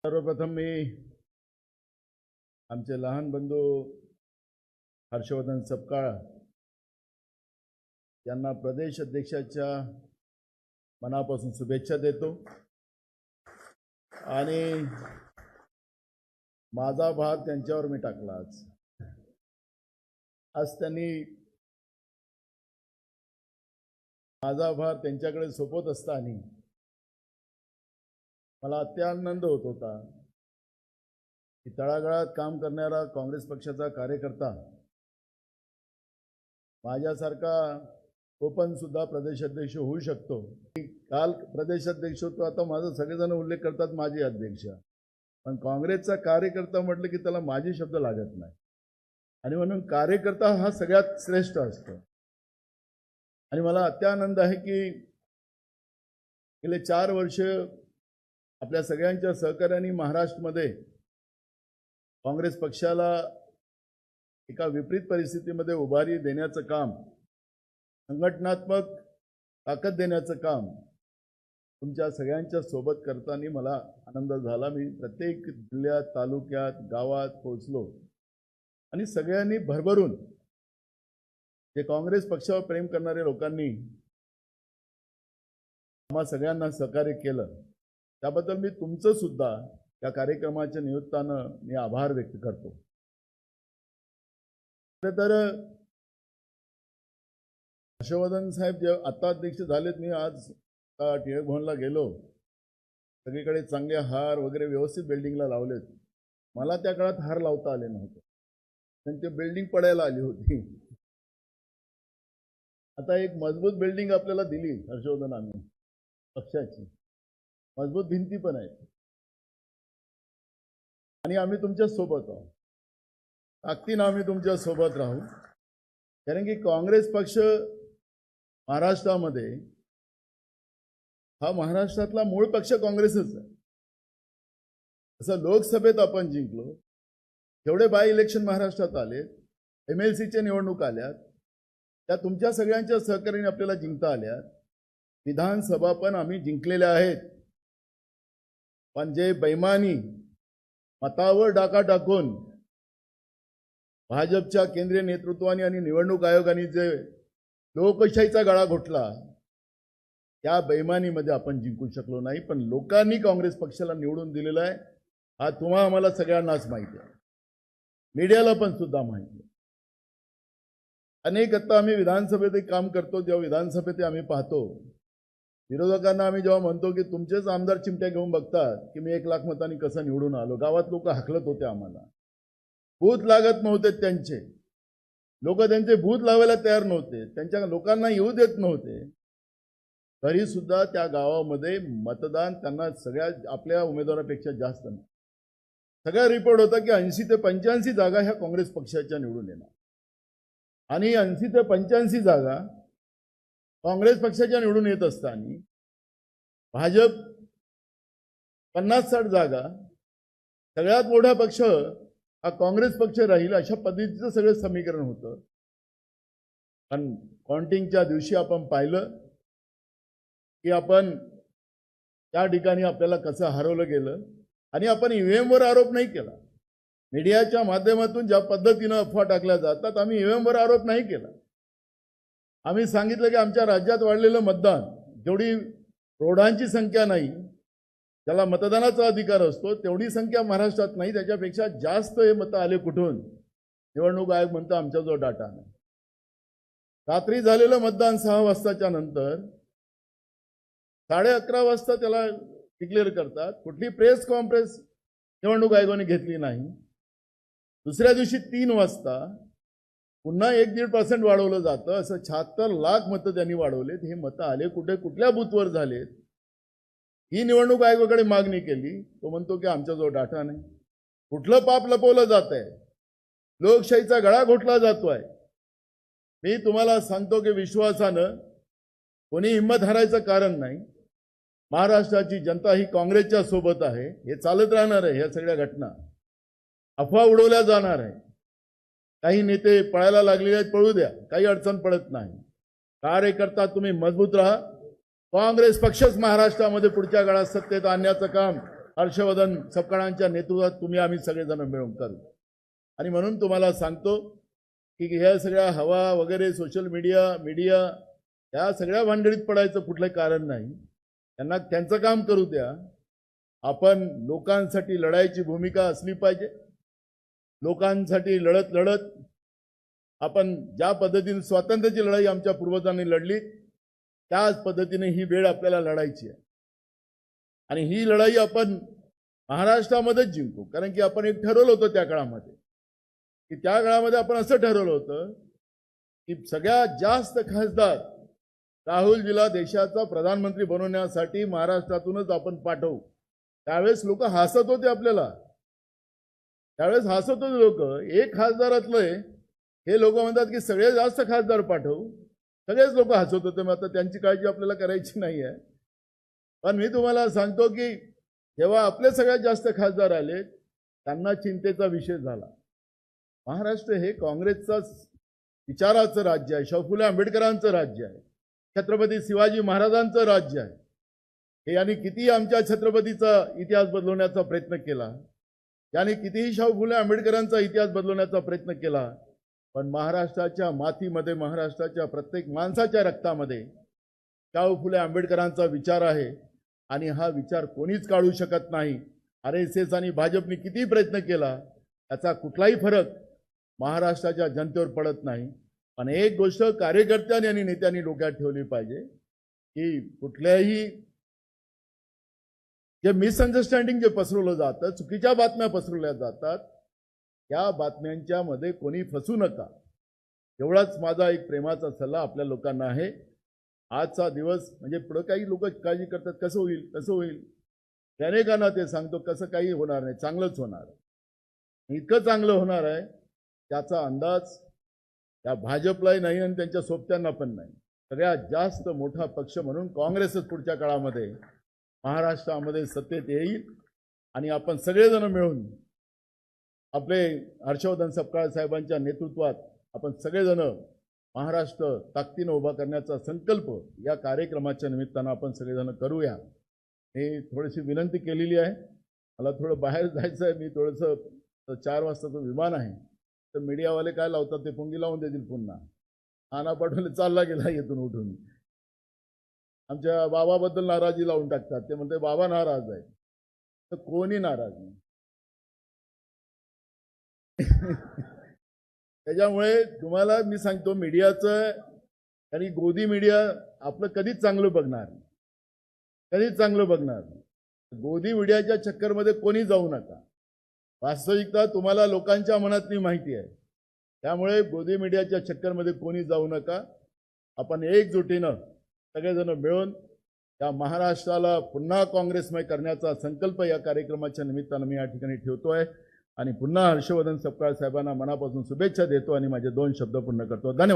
सर्वप्रथम मी आमचे लहान बंधू हर्षवर्धन सपकाळ यांना प्रदेश अध्यक्षाच्या मनापासून शुभेच्छा देतो आणि माझा भार त्यांच्यावर मी टाकला। आज त्यांनी माझा भार त्यांच्याकडे सोपवत असताना मला अत्यानंद होत होता की तळागाळात काम करणारा काँग्रेस पक्षाचा कार्यकर्ता माझ्यासारखा ओपन सुद्धा प्रदेशाध्यक्ष होऊ शकतो। काल प्रदेशाध्यक्ष होतो, आता माझा सगळेजण उल्लेख करतात माजी अध्यक्ष, पण काँग्रेसचा कार्यकर्ता म्हटलं की त्याला माजी शब्द लागत नाही आणि म्हणून कार्यकर्ता हा सगळ्यात श्रेष्ठ असतो। आणि मला अत्यानंद आहे की गेले 4 वर्ष आपल्या सगळ्यांच्या सहकार्याने महाराष्ट्रामध्ये काँग्रेस पक्षाला एका विपरीत परिस्थितीमध्ये उभारी देण्याचं काम, संघटनात्मक ताकद देण्याचं काम तुमच्या सगळ्यांच्या सोबत करताना मला आनंद झाला। मी प्रत्येक जिल्ह्यात, तालुक्यात, गावात पोहोचलो आणि सगळ्यांनी भरभरून जे काँग्रेस पक्षावर प्रेम करणारे लोकांनी आम्हा सगळ्यांना सहकार्य केलं, त्याबद्दल मी तुमचं सुद्धा या कार्यक्रमाच्या निमित्तानं मी आभार व्यक्त करतो। तर हर्षवर्धन साहेब जे आता अध्यक्ष झालेत, मी आज टिळक भवनला गेलो, सगळीकडे चांगले हार वगैरे व्यवस्थित बिल्डिंगला लावलेत। मला त्या काळात हार लावता आले नव्हते, त्यांची बिल्डिंग पडायला आली होती। आता एक मजबूत बिल्डिंग आपल्याला दिली हर्षवर्धन आम्ही पक्षाची, मजबूत भिंती पण आहेत आणि आम्ही तुमच्या सोबत आहोत, ताकदीने आम्ही तुमच्या सोबत राहू। कारण की काँग्रेस पक्ष महाराष्ट्रामध्ये हा महाराष्ट्रातला मूळ पक्ष काँग्रेसच आहे। असं लोकसभेत आपण जिंकलो, जेवढे बाय इलेक्शन महाराष्ट्रात आलेत, MLCच्या निवडणूक आल्यात, त्या तुमच्या सगळ्यांच्या सहकार्याने आपल्याला जिंकता आल्यात। विधानसभा पण आम्ही जिंकलेल्या आहेत, पण जे बेईमानी मतावर डाका टाकून भाजपच्या केंद्रीय नेतृत्वाने आणि निवडणूक आयोगाने जे लोकशाहीचा गळा घोटला, त्या बेईमानीमध्ये आपण जिंकू शकलो नाही। पण लोकांनी काँग्रेस पक्षाला निवडून दिलेला आहे, हा तुम्हा आम्हाला सगळ्यांनाच माहिती आहे, मीडियाला पण सुद्धा माहिती आहे। अनेक आता आम्ही विधानसभेत काम करतो, जेव्हा विधानसभेत आम्ही पाहतो विरोधकांना आम्ही जेव्हा म्हणतो की तुमचेच आमदार चिमट्या घेऊन बघतात की मी 1 लाख मतांनी कसं निवडून आलो, गावात लोक हकलत होते, आम्हाला बूथ लागत नव्हते, त्यांचे लोक त्यांचे बूथ लावायला तयार नव्हते, त्यांच्या लोकांना येऊ देत नव्हते, तरी सुद्धा त्या गावामध्ये मतदान त्यांना सगळ्या आपल्या उमेदवारापेक्षा जास्त नाही। सगळा रिपोर्ट होता की 80 ते 85 जागा ह्या काँग्रेस पक्षाच्या निवडून येणार आणि 80 ते 85 जागा काँग्रेस पक्षाच्या निवडून येत असताना भाजप 50-60 जागा, सगळ्यात मोठा पक्ष हा काँग्रेस पक्ष राहील, अशा पद्धतीचं सगळं समीकरण होतं। पण काउंटिंगच्या दिवशी आपण पाहिलं की आपण त्या ठिकाणी आपल्याला कसं हरवलं गेलं आणि आपण EVM वर आरोप नाही केला। मीडियाच्या माध्यमातून ज्या पद्धतीनं अफवा टाकल्या जातात, आम्ही EVM वर आरोप नाही केला। आम्ही सांगितलं की आमच्या राज्यात वाढलेलं मतदान, जेवढी प्रौढांची संख्या नाही, ज्याला मतदानाचा अधिकार असतो तेवढी संख्या महाराष्ट्रात नाही, त्याच्यापेक्षा जास्त हे मतं आले कुठून? निवडणूक आयोग म्हणतो आमच्याजवळ डाटा नाही। रात्री झालेलं मतदान 6 वाजताच्या नंतर 11:30 वाजता त्याला डिक्लेअर करतात, कुठली प्रेस कॉन्फरन्स निवडणूक आयोगाने घेतली नाही। दुसऱ्या दिवशी 3 वाजता पुन्हा 1-1.5% वाढवलं जातं, असं 76 लाख मतं त्यांनी वाढवलेत। हे मतं आले कुठे, कुठल्या बूथवर झालेत, ही निवडणूक आयोगाकडे मागणी केली, तो म्हणतो की आमच्याजवळ डाटा नाही। कुठलं पाप लपवलं जात आहे, लोकशाहीचा गळा घोटला जातोय। मी तुम्हाला सांगतो की विश्वासानं कोणी हिंमत हरायचं कारण नाही। महाराष्ट्राची जनता ही काँग्रेसच्या सोबत आहे, हे चालत राहणार आहे। ह्या सगळ्या घटना अफवा उडवल्या जाणार आहे, काही नेते पळायला लागलेले आहेत, पळू द्या, काही अडचण पडत नाही। कार्यकर्ता तुम्ही मजबूत राहा, काँग्रेस पक्षच महाराष्ट्रामध्ये पुढच्या काळात सत्तेत आणण्याचं काम हर्षवर्धन सपकाळांच्या नेतृत्वात तुम्ही आम्ही सगळेजण मिळून करू. आणि म्हणून तुम्हाला सांगतो की ह्या सगळ्या हवा वगैरे सोशल मीडिया या सगळ्या भानगडीत पडायचं कुठलं कारण नाही. त्यांना त्यांचं काम करू द्या. आपण लोकांसाठी लढायची भूमिका असली पाहिजे. लोकांसाठी लढत आपण ज्या पद्धतीने स्वातंत्र्याची लढाई आमच्या पूर्वजांनी लढली त्याच पद्धतीने ही वेळ आपल्याला लढायची आहे. आणि ही लढाई आपण महाराष्ट्रामध्येच जिंकू. कारण की आपण एक ठरवलं होतं त्या काळामध्ये की त्या काळामध्ये आपण असं ठरवलं होतं की सगळ्यात जास्त खासदार राहुलजीला देशाचा प्रधानमंत्री बनवण्यासाठी महाराष्ट्रातूनच आपण पाठवू. त्यावेळेस लोक हसत होते आपल्याला. त्यावेळेस हसत होते लोक. एक खासदारातले हे लोक म्हणतात की सगळे जास्त खासदार पाठवू. सगळेच लोक हसत होते. मग आता त्यांची काळजी आपल्याला करायची नाही आहे. पण मी तुम्हाला सांगतो की जेव्हा आपले सगळ्यात जास्त खासदार आले त्यांना चिंतेचा विषय झाला. महाराष्ट्र हे काँग्रेसचा विचाराचं राज्य आहे. शाहू फुले आंबेडकरांचं राज्य आहे. छत्रपती शिवाजी महाराजांचं राज्य आहे. हे यांनी किती आमच्या छत्रपतीचा इतिहास बदलवण्याचा प्रयत्न केला. यांनी कितीही शाहू फुले आंबेडकरांचा इतिहास बदलवण्याचा प्रयत्न केला. पण महाराष्ट्राच्या मातीमध्ये महाराष्ट्राच्या प्रत्येक माणसाच्या रक्तामध्ये शाहू फुले आंबेडकरांचा विचार आहे. आणि हा विचार कोणीच काढू शकत नाही. RSS आणि भाजपने किती प्रयत्न केला त्याचा कुठलाही फरक महाराष्ट्राच्या जनतेवर पडत नाही. पण एक गोष्ट कार्यकर्त्यांनी आणि नेत्यांनी डोक्यात ठेवली पाहिजे की कुठल्याही जे मिसअंडरस्टँडिंग जे पसरवलं जातं, चुकीच्या बातम्या पसरवल्या जातात, त्या बातम्यांच्या मध्ये कोणी फसू नका. एवढाच माझा एक प्रेमाचा सल्ला आपल्या लोकांना आहे. आजचा दिवस म्हणजे पुढे काही लोक काळजी करतात कसं होईल. अनेकांना ते सांगतो कसं काही होणार नाही, चांगलंच होणार. इतकं चांगलं होणार आहे त्याचा अंदाज त्या भाजपलाही नाही आणि त्यांच्या सोबत्यांना पण नाही. सगळ्यात जास्त मोठा पक्ष म्हणून काँग्रेसच पुढच्या काळामध्ये महाराष्ट्रामध्ये सत्तेत येईल. आणि आपण सगळेजण मिळून आपले हर्षवर्धन सपकाळ साहेबांच्या नेतृत्वात आपण सगळेजण महाराष्ट्र ताकदीनं उभा करण्याचा संकल्प या कार्यक्रमाच्या निमित्तानं आपण सगळेजण करूया. मी थोडीशी विनंती केलेली आहे. मला थोडं बाहेर जायचं आहे. मी थोडंसं 4 वाजताचं विमान आहे. तर मीडियावाले काय लावतात ते पुंगी लावून देतील पुन्हा. आना पाठवले चालला गेला येथून उठून. आमच्या बाबाबद्दल नाराजी लावून टाकतात. ते म्हणते बाबा नाराज आहे. तर कोणी नाराज नाही. त्याच्यामुळे तुम्हाला मी सांगतो मीडियाचं आणि गोदी मीडिया आपलं कधीच चांगलं बघणार नाही. कधीच चांगलं बघणार नाही. गोदी मीडियाच्या चक्करमध्ये कोणी जाऊ नका. वास्तविकता तुम्हाला लोकांच्या मनातली माहिती आहे. त्यामुळे गोदी मीडियाच्या चक्करमध्ये कोणी जाऊ नका. आपण एकजुटीनं सगळेजण मिळून या महाराष्ट्राला पुन्हा काँग्रेसमय करण्याचा संकल्प या कार्यक्रमाच्या निमित्तानं मी या ठिकाणी ठेवतोय. आणि पुन्हा हर्षवर्धन सपकाळ साहेबांना मनापासून शुभेच्छा देतो आणि माझे 2 शब्द पूर्ण करतो. धन्यवाद.